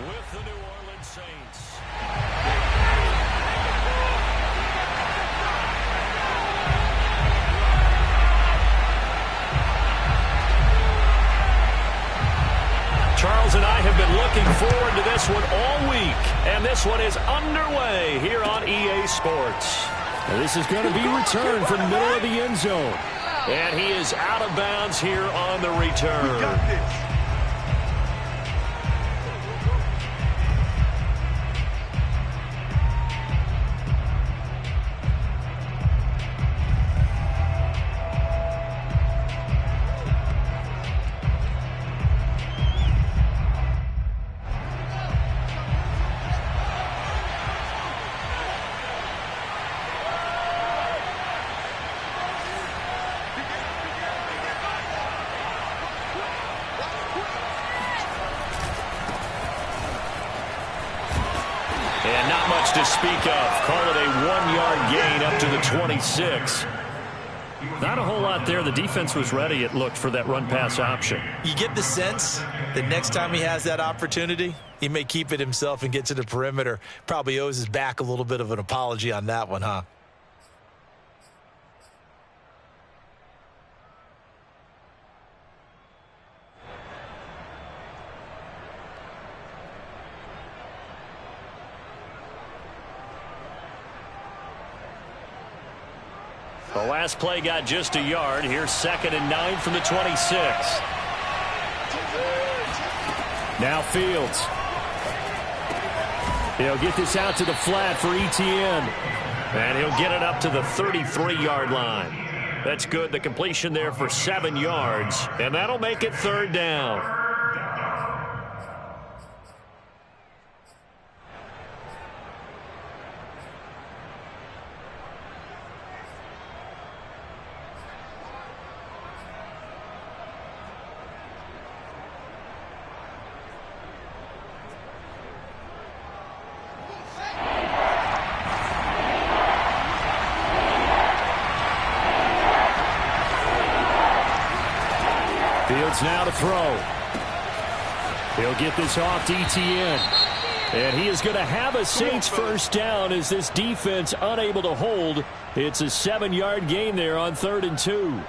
with the New Orleans Saints. Charles and I have been looking forward to this one all week, and this one is underway here on EA Sports. And this is going to be returned from the middle of the end zone. And he is out of bounds here on the return. We got this. And not much to speak of. Call it a 1-yard gain up to the 26. Not a whole lot there. The defense was ready, it looked, for that run-pass option. You get the sense that next time he has that opportunity, he may keep it himself and get to the perimeter. Probably owes his back a little bit of an apology on that one, huh? The last play got just a yard. Here's 2nd and 9 from the 26. Now Fields. He'll get this out to the flat for ETN. And he'll get it up to the 33-yard line. That's good. The completion there for 7 yards. And that'll make it 3rd down. Fields now to throw. He'll get this off to ETN. And he is going to have a Saints first down as this defense unable to hold. It's a 7-yard gain there on 3rd and 2.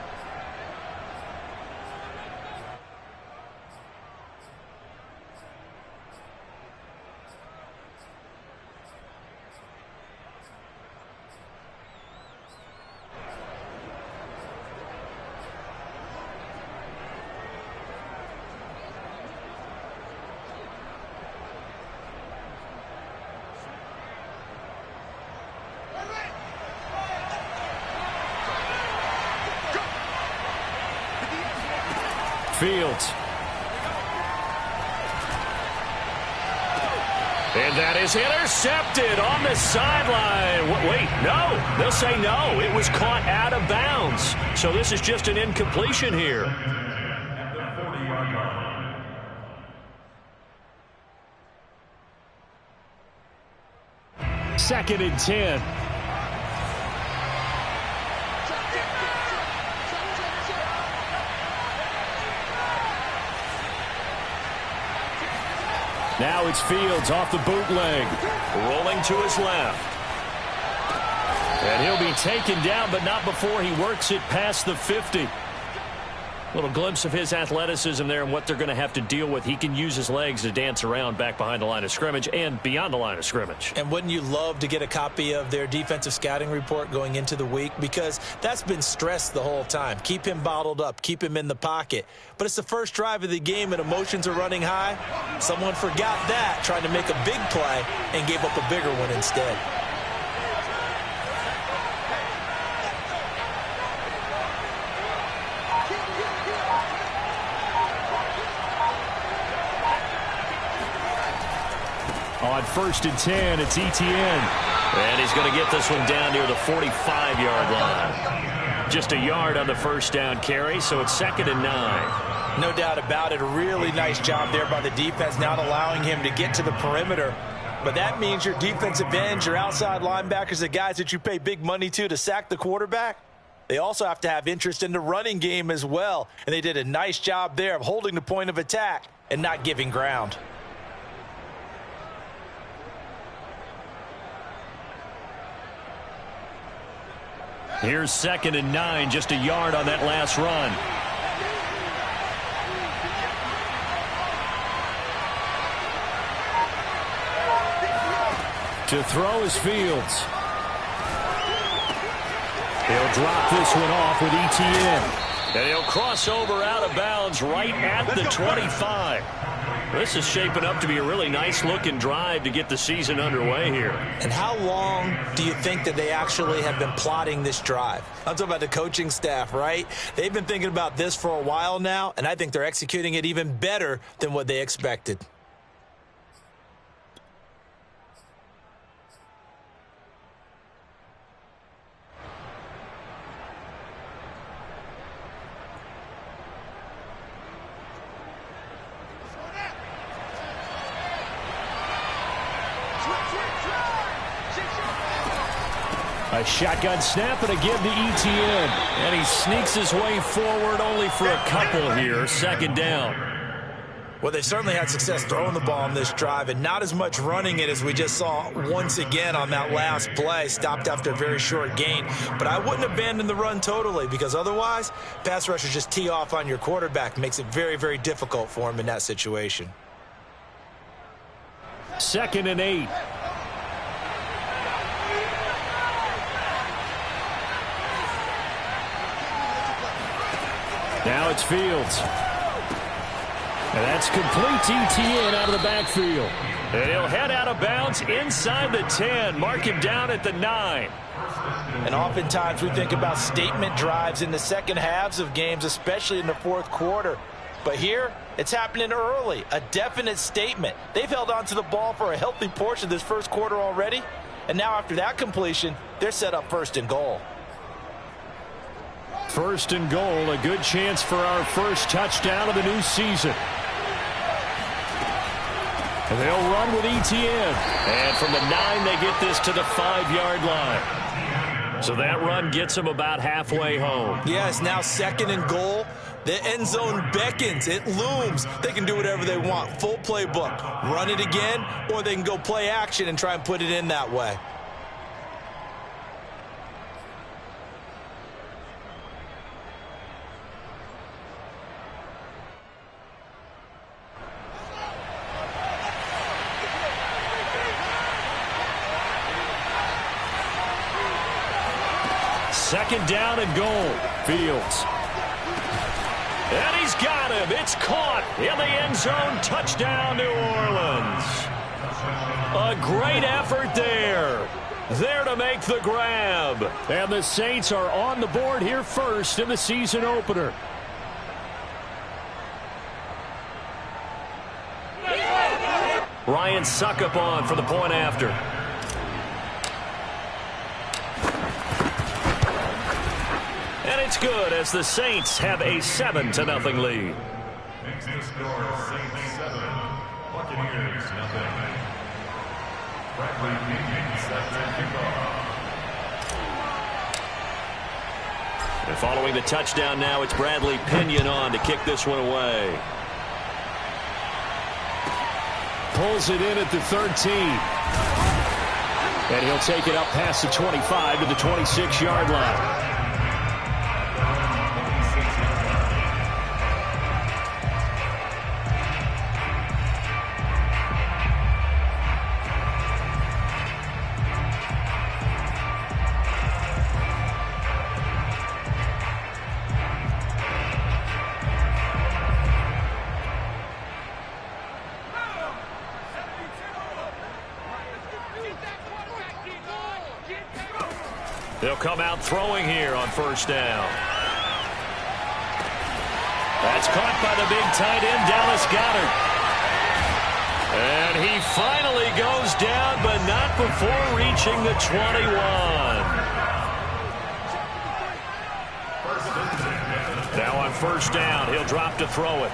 Fields. And that is intercepted on the sideline. Wait, no. They'll say no. It was caught out of bounds. So this is just an incompletion here. 2nd and 10. Now it's Fields off the bootleg. Rolling to his left. And he'll be taken down, but not before he works it past the 50. Little glimpse of his athleticism there and what they're going to have to deal with. He can use his legs to dance around back behind the line of scrimmage and beyond the line of scrimmage. And wouldn't you love to get a copy of their defensive scouting report going into the week? Because that's been stressed the whole time. Keep him bottled up. Keep him in the pocket. But it's the first drive of the game and emotions are running high. Someone forgot that, trying to make a big play, and gave up a bigger one instead. On 1st and 10, it's ETN. And he's going to get this one down near the 45-yard line. Just a yard on the first down carry, so it's 2nd and 9. No doubt about it. A really nice job there by the defense, not allowing him to get to the perimeter. But that means your defensive ends, your outside linebackers, the guys that you pay big money to sack the quarterback, they also have to have interest in the running game as well. And they did a nice job there of holding the point of attack and not giving ground. Here's 2nd and 9, just a yard on that last run. To throw is Fields. He'll drop this one off with ETN. And he'll cross over out of bounds right at the 25. This is shaping up to be a really nice-looking drive to get the season underway here. And how long do you think that they actually have been plotting this drive? I'm talking about the coaching staff, right? They've been thinking about this for a while now, and I think they're executing it even better than what they expected. A shotgun snap and a give to ETN. And he sneaks his way forward only for a couple here. 2nd down. Well, they certainly had success throwing the ball on this drive and not as much running it as we just saw once again on that last play. Stopped after a very short gain. But I wouldn't abandon the run totally because otherwise, pass rushers just tee off on your quarterback. Makes it very, very difficult for him in that situation. 2nd and 8. Now it's Fields. And that's complete to ETN out of the backfield. And he'll head out of bounds inside the 10. Mark him down at the 9. And oftentimes we think about statement drives in the second halves of games, especially in the fourth quarter. But here, it's happening early. A definite statement. They've held on to the ball for a healthy portion of this first quarter already. And now after that completion, they're set up 1st and goal. 1st and goal, a good chance for our first touchdown of the new season. And they'll run with ETN. And from the 9, they get this to the 5-yard line. So that run gets them about halfway home. Yeah, it's now 2nd and goal. The end zone beckons. It looms. They can do whatever they want. Full playbook. Run it again, or they can go play action and try and put it in that way. Second down and goal. Fields. And he's got him. It's caught in the end zone. Touchdown, New Orleans. A great effort there. There to make the grab. And the Saints are on the board here first in the season opener. Ryan Suckup on for the point after. And it's good as the Saints have a 7-0 lead. Makes the score Saints 7, Buccaneers 0. Bradley Pinion sets at kickoff. And following the touchdown now, it's Bradley Pinion on to kick this one away. Pulls it in at the 13. And he'll take it up past the 25 to the 26-yard line. They'll come out throwing here on first down. That's caught by the big tight end, Dallas Goedert. And he finally goes down, but not before reaching the 21. Now on first down, he'll drop to throw it.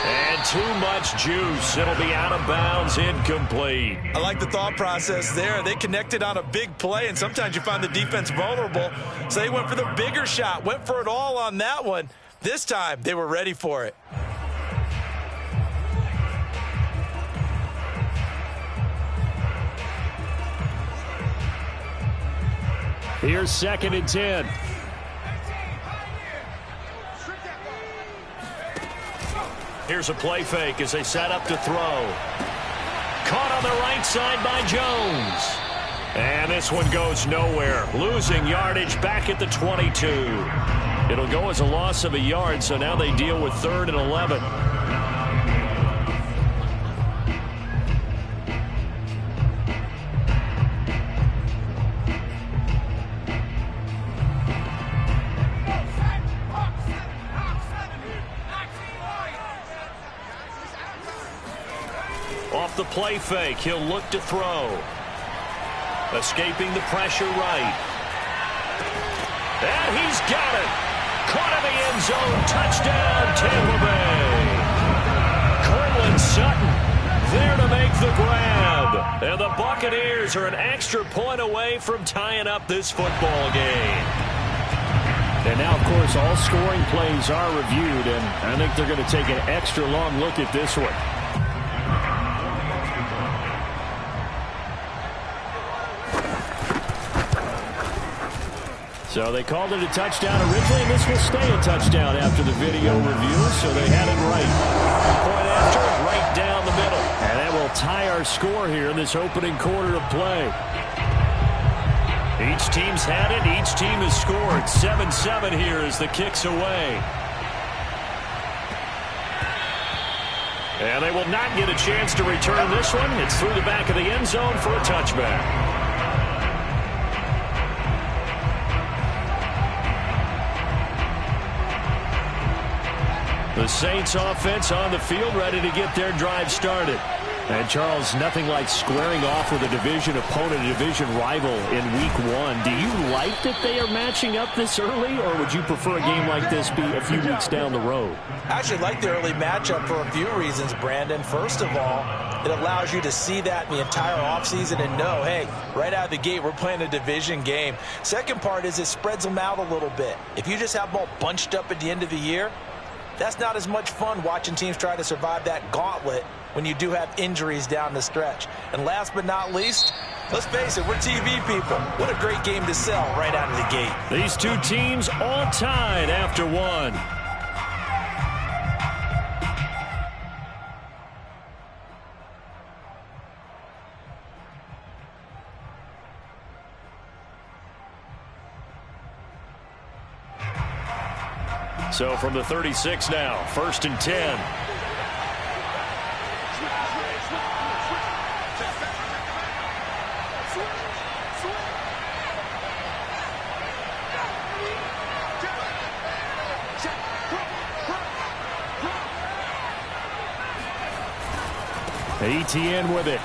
And too much juice. It'll be out of bounds, incomplete. I like the thought process there. They connected on a big play, and sometimes you find the defense vulnerable. So they went for the bigger shot, went for it all on that one. This time, they were ready for it. Here's 2nd and 10. Here's a play fake as they set up to throw. Caught on the right side by Jones. And this one goes nowhere. Losing yardage back at the 22. It'll go as a loss of a yard, so now they deal with 3rd and 11. Off the play fake, he'll look to throw. Escaping the pressure right. And he's got it. Caught in the end zone. Touchdown, Tampa Bay. Cortland Sutton there to make the grab. And the Buccaneers are an extra point away from tying up this football game. And now, of course, all scoring plays are reviewed, and I think they're going to take an extra long look at this one. So they called it a touchdown originally, and this will stay a touchdown after the video review, so they had it right. Point after, right down the middle. And that will tie our score here in this opening quarter of play. Each team's had it. Each team has scored. 7-7 here as the kick's away. And they will not get a chance to return this one. It's through the back of the end zone for a touchback. The Saints offense on the field ready to get their drive started. And, Charles, nothing like squaring off with a division opponent, a division rival in Week 1. Do you like that they are matching up this early, or would you prefer a game like this be a few weeks down the road? I actually like the early matchup for a few reasons, Brandon. First of all, it allows you to see that in the entire offseason and know, hey, right out of the gate, we're playing a division game. Second part is it spreads them out a little bit. If you just have them all bunched up at the end of the year, that's not as much fun watching teams try to survive that gauntlet when you do have injuries down the stretch. And last but not least, let's face it, we're TV people. What a great game to sell right out of the gate. These two teams all tied after one. So from the 36 now, 1st and 10. ETN with it.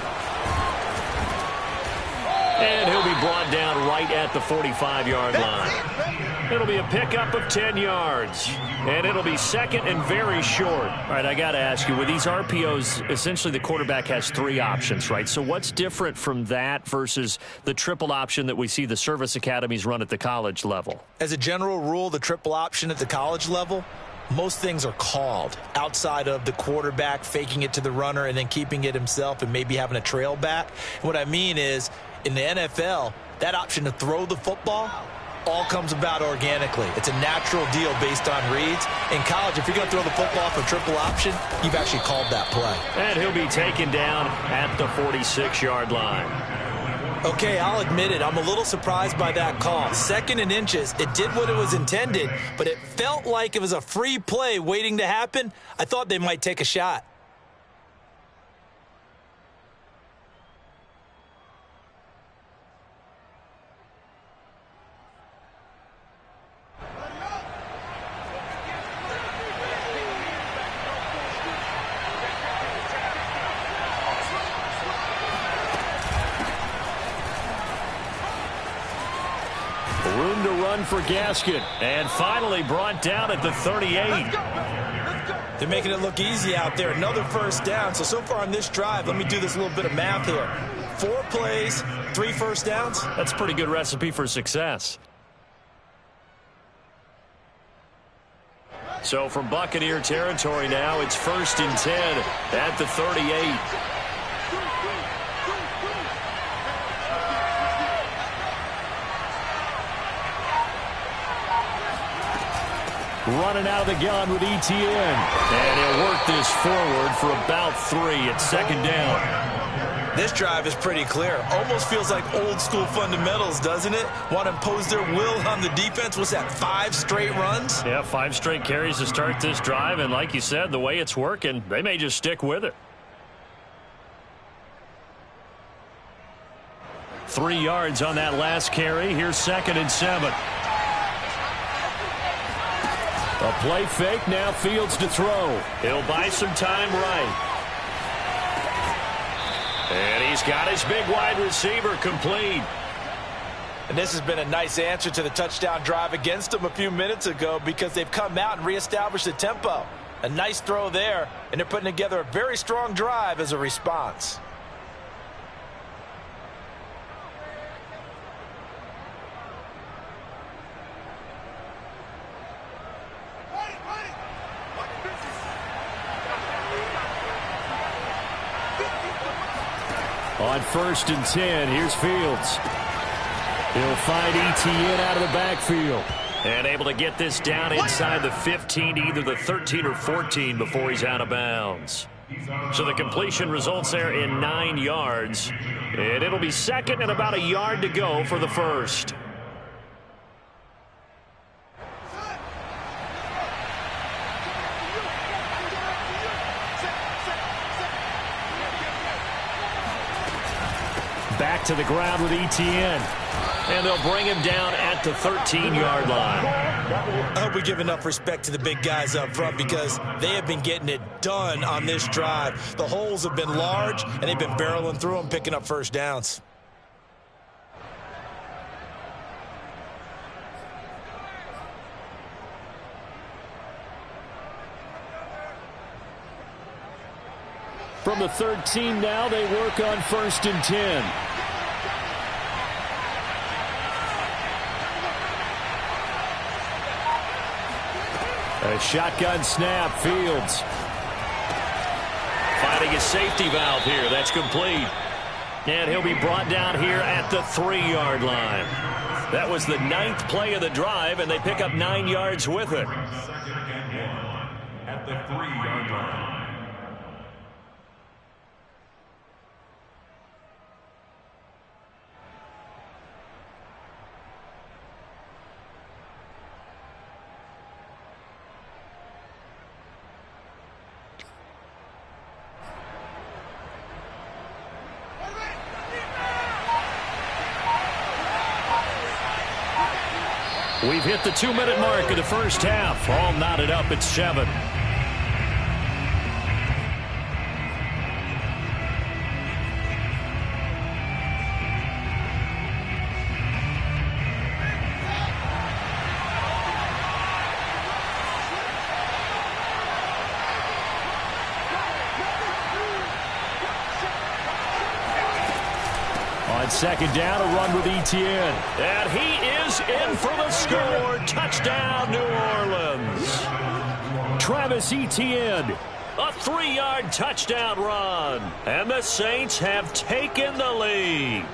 And he'll be brought down right at the 45-yard line. It'll be a pickup of 10 yards. And it'll be 2nd and very short. All right, I got to ask you, with these RPOs, essentially the quarterback has 3 options, right? So what's different from that versus the triple option that we see the service academies run at the college level? As a general rule, the triple option at the college level, most things are called outside of the quarterback faking it to the runner and then keeping it himself and maybe having a trail back. And what I mean is, in the NFL, that option to throw the football all comes about organically. It's a natural deal based on reads. In college, if you're going to throw the football for triple option, you've actually called that play. And he'll be taken down at the 46-yard line. Okay, I'll admit it. I'm a little surprised by that call. 2nd and inches. It did what it was intended, but it felt like it was a free play waiting to happen. I thought they might take a shot. Room to run for Gaskin. And finally brought down at the 38. They're making it look easy out there. Another first down. So far on this drive, let me do this little bit of math here. 4 plays, 3 first downs. That's a pretty good recipe for success. So from Buccaneer territory now, it's 1st and 10 at the 38. running out of the gun with ETN. And he'll work this forward for about 3 at second down. This drive is pretty clear. Almost feels like old school fundamentals, doesn't it? Want to impose their will on the defense. What's that, 5 straight runs? Yeah, 5 straight carries to start this drive. And like you said, the way it's working, they may just stick with it. 3 yards on that last carry. Here's 2nd and 7. A play fake, now Fields to throw. He'll buy some time right. And he's got his big wide receiver complete. And this has been a nice answer to the touchdown drive against them a few minutes ago because they've come out and reestablished the tempo. A nice throw there, and they're putting together a very strong drive as a response. On 1st and 10, here's Fields. He'll find ETN out of the backfield. And able to get this down inside the 15, either the 13 or 14 before he's out of bounds. So the completion results there in 9 yards. And it'll be 2nd and about a yard to go for the 1st. Back to the ground with ETN. And they'll bring him down at the 13-yard line. I hope we give enough respect to the big guys up front because they have been getting it done on this drive. The holes have been large, and they've been barreling through them, picking up first downs. From the 13 now, they work on 1st and 10. A shotgun snap, Fields. Finding a safety valve here. That's complete. And he'll be brought down here at the 3-yard line. That was the 9th play of the drive, and they pick up 9 yards with it. 2nd and 1 at the 3-yard line. We've hit the 2-minute mark of the first half. All knotted up at 7. On 2nd down, a run with ETN. And he is in for the score. Touchdown, New Orleans. Travis Etienne, a 3-yard touchdown run. And the Saints have taken the lead.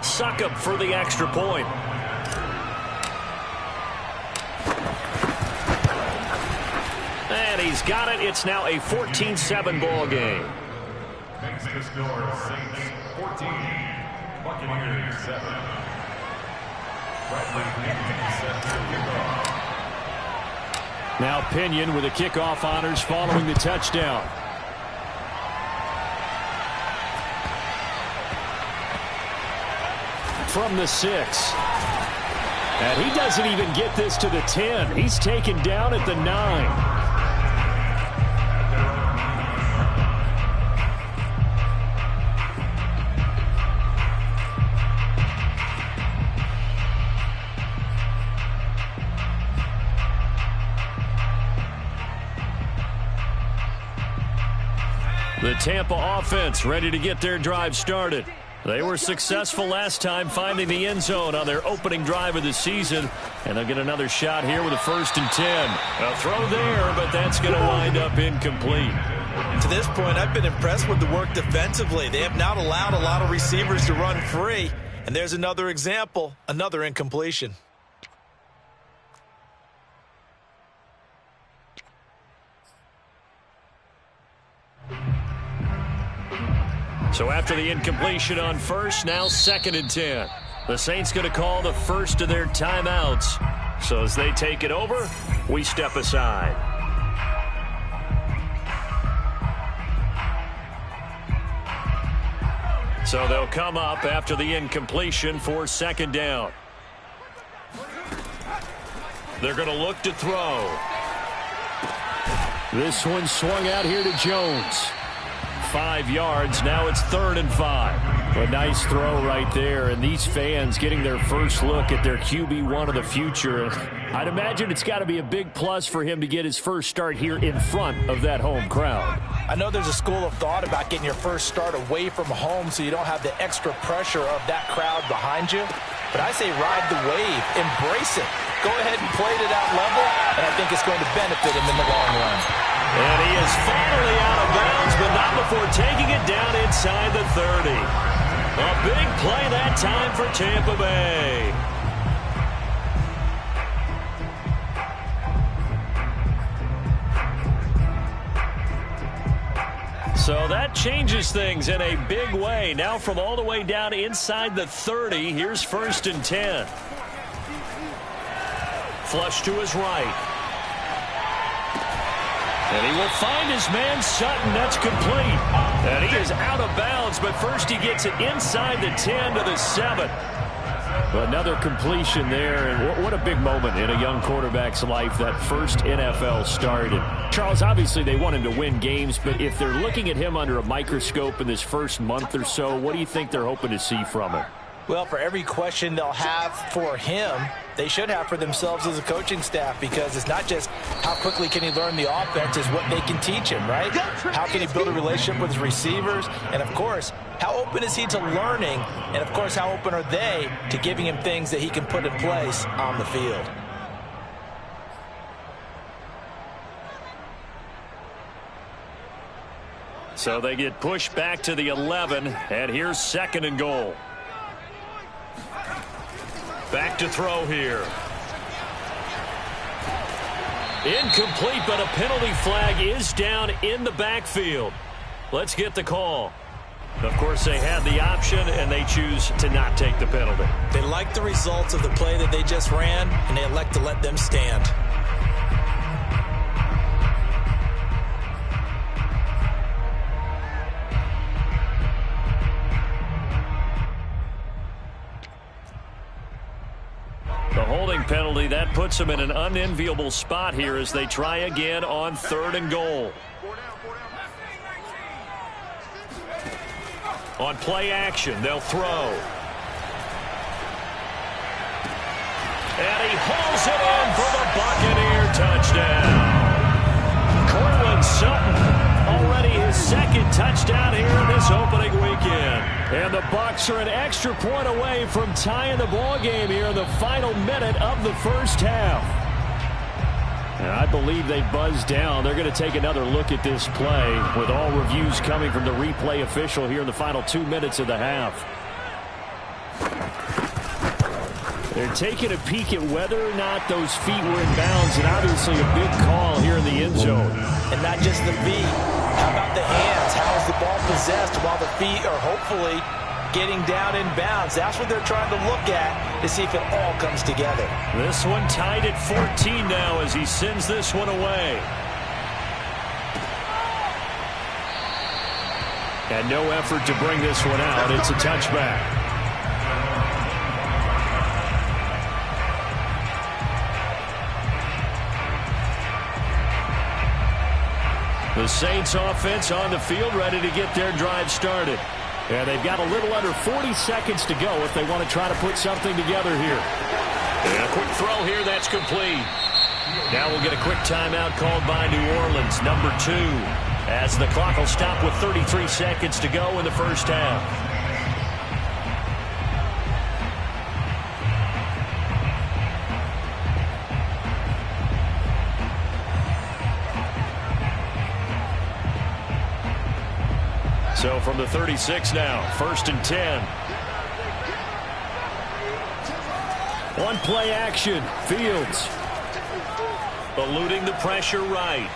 Succop for the extra point. And he's got it. It's now a 14-7 ball game. Makes the score Saints 14, Buccaneers 7. Bradley Pinion set to kickoff. Now Pinion with the kickoff honors following the touchdown. From the 6. And he doesn't even get this to the 10. He's taken down at the 9. The Tampa offense ready to get their drive started. They were successful last time finding the end zone on their opening drive of the season. And they'll get another shot here with a 1st and 10. A throw there, but that's going to wind up incomplete. To this point, I've been impressed with the work defensively. They have not allowed a lot of receivers to run free. And there's another example, another incompletion. So after the incompletion on first, now 2nd and 10. The Saints going to call the first of their timeouts. So as they take it over, we step aside. So they'll come up after the incompletion for 2nd down. They're going to look to throw. This one swung out here to Jones. 5 yards. Now it's 3rd and 5. A nice throw right there. And these fans getting their first look at their QB1 of the future. I'd imagine it's got to be a big plus for him to get his first start here in front of that home crowd. I know there's a school of thought about getting your first start away from home so you don't have the extra pressure of that crowd behind you. But I say ride the wave. Embrace it. Go ahead and play to that level, and I think it's going to benefit him in the long run. And he is finally out of bounds, but not before taking it down inside the 30. A big play that time for Tampa Bay. So that changes things in a big way. Now from all the way down inside the 30, here's 1st and 10. Flush to his right. And he will find his man Sutton. That's complete. And he is out of bounds, but first he gets it inside the 10 to the 7. Another completion there, and what a big moment in a young quarterback's life, that first NFL start. And Charles, obviously they want him to win games, but if they're looking at him under a microscope in this first month or so, what do you think they're hoping to see from him? Well, for every question they'll have for him, they should have for themselves as a coaching staff, because it's not just how quickly can he learn the offense, it's what they can teach him, right? How can he build a relationship with his receivers? And, of course, how open is he to learning? And, of course, how open are they to giving him things that he can put in place on the field? So they get pushed back to the 11, and here's 2nd and goal. Back to throw here. Incomplete, but a penalty flag is down in the backfield. Let's get the call. Of course, they had the option, and they choose to not take the penalty. They like the results of the play that they just ran, and they elect to let them stand. The holding penalty, that puts them in an unenviable spot here as they try again on 3rd and goal. On play action, they'll throw. And he hauls it in for the Buccaneer touchdown. Cortland Sutton, already his 2nd touchdown here in this opening weekend. And the Bucs are an extra point away from tying the ball game here in the final minute of the first half. And I believe they buzzed down. They're going to take another look at this play, with all reviews coming from the replay official here in the final 2 minutes of the half. They're taking a peek at whether or not those feet were in bounds, and obviously a big call here in the end zone. And not just the feet. How about the hands? How is the ball possessed while the feet are hopefully getting down in bounds? That's what they're trying to look at to see if it all comes together. This one tied at 14 now as he sends this one away. And no effort to bring this one out. It's a touchback. The Saints offense on the field, ready to get their drive started. And they've got a little under 40 seconds to go if they want to try to put something together here. And a quick throw here, that's complete. Now we'll get a quick timeout called by New Orleans, number 2, as the clock will stop with 33 seconds to go in the first half. So from the 36 now, 1st and 10. One play action. Fields eluding the pressure right.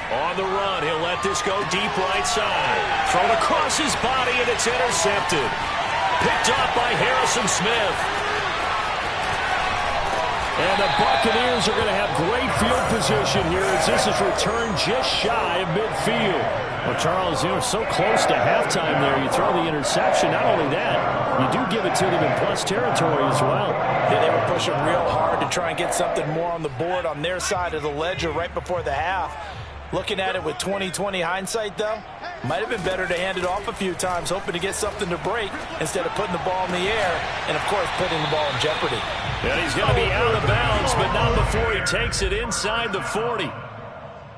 On the run, he'll let this go deep right side. Thrown across his body, and it's intercepted. Picked up by Harrison Smith. And the Buccaneers are going to have great field position here as this is returned just shy of midfield. Well, Charles, so close to halftime there. You throw the interception. Not only that, you do give it to them in plus territory as well. Yeah, they were pushing real hard to try and get something more on the board on their side of the ledger right before the half. Looking at it with 20/20 hindsight, though, might have been better to hand it off a few times, hoping to get something to break instead of putting the ball in the air and, of course, putting the ball in jeopardy. And he's going to be out of bounds, but not before he takes it inside the 40.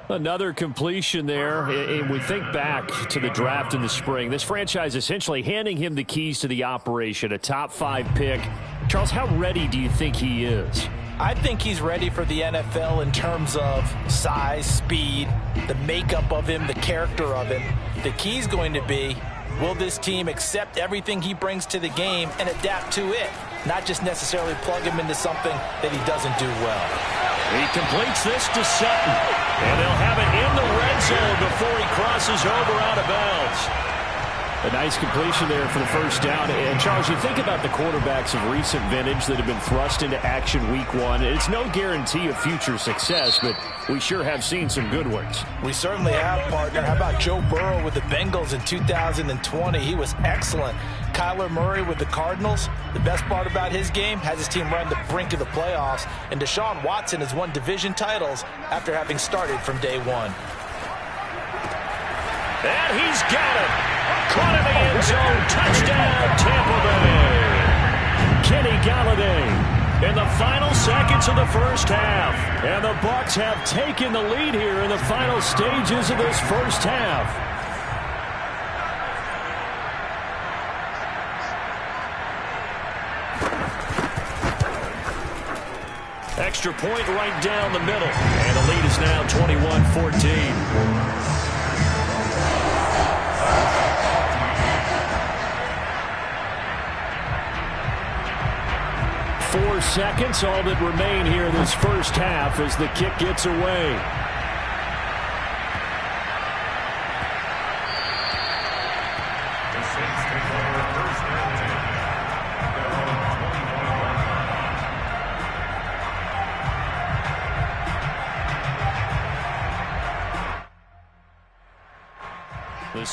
Another completion there, and we think back to the draft in the spring. This franchise essentially handing him the keys to the operation, a top 5 pick. Charles, how ready do you think he is? I think he's ready for the NFL in terms of size, speed, the makeup of him, the character of him. The key's going to be, will this team accept everything he brings to the game and adapt to it, not just necessarily plug him into something that he doesn't do well. He completes this to Sutton, and they'll have it in the red zone before he crosses over out of bounds. A nice completion there for the first down. And, Charles, you think about the quarterbacks of recent vintage that have been thrust into action week 1. It's no guarantee of future success, but we sure have seen some good ones. We certainly have, partner. How about Joe Burrow with the Bengals in 2020? He was excellent. Kyler Murray with the Cardinals. The best part about his game has his team run the brink of the playoffs. And Deshaun Watson has won division titles after having started from day one. And he's got it. Caught in the end zone. Touchdown, Tampa Bay. Kenny Galladay in the final seconds of the first half. And the Bucs have taken the lead here in the final stages of this first half. Extra point right down the middle. And the lead is now 21-14. 4 seconds, all that remain here this first half as the kick gets away.